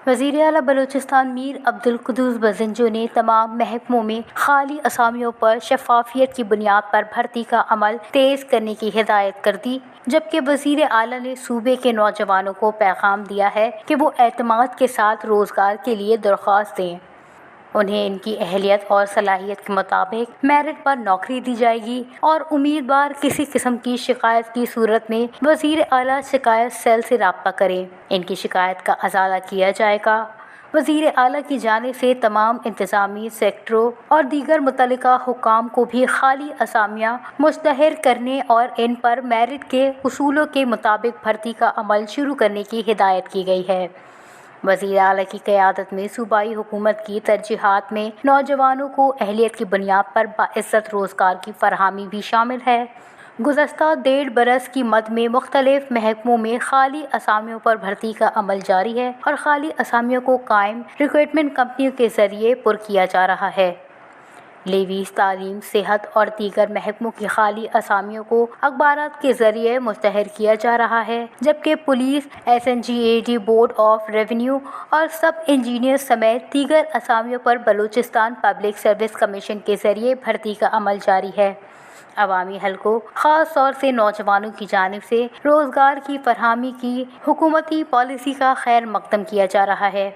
وزیر اعلیٰ بلوچستان میر عبدالقدوس بزنجو نے تمام محکموں میں خالی اسامیوں پر شفافیت کی بنیاد پر بھرتی کا عمل تیز کرنے کی ہدایت کر دی، جبکہ وزیر اعلیٰ نے صوبے کے نوجوانوں کو پیغام دیا ہے کہ وہ اعتماد کے ساتھ روزگار کے لیے درخواست دیں۔ انہیں ان کی اہلیت اور صلاحیت کے مطابق میرٹ پر نوکری دی جائے گی اور امیدوار کسی قسم کی شکایت کی صورت میں وزیر اعلیٰ شکایت سیل سے رابطہ کریں، ان کی شکایت کا ازالہ کیا جائے گا۔ وزیر اعلیٰ کی جانب سے تمام انتظامی سیکٹروں اور دیگر متعلقہ حکام کو بھی خالی اسامیاں مشتہر کرنے اور ان پر میرٹ کے اصولوں کے مطابق بھرتی کا عمل شروع کرنے کی ہدایت کی گئی ہے۔ وزیر اعلیٰ کی قیادت میں صوبائی حکومت کی ترجیحات میں نوجوانوں کو اہلیت کی بنیاد پر باعزت روزگار کی فراہمی بھی شامل ہے۔ گزشتہ 1.5 برس کی مد میں مختلف محکموں میں خالی اسامیوں پر بھرتی کا عمل جاری ہے اور خالی اسامیوں کو قائم ریکروٹمنٹ کمپنیوں کے ذریعے پر کیا جا رہا ہے۔ لیویز، تعلیم، صحت اور دیگر محکموں کی خالی اسامیوں کو اخبارات کے ذریعے مشتہر کیا جا رہا ہے، جبکہ police, SNGAD، board of revenue اور سب انجینئر سمیت دیگر اسامیوں پر بلوچستان پبلک سروس کمیشن کے ذریعے بھرتی کا عمل جاری ہے۔ عوامی حلقوں، خاص طور سے نوجوانوں کی جانب سے روزگار کی فراہمی کی حکومتی پالیسی کا خیر مقدم کیا جا رہا ہے۔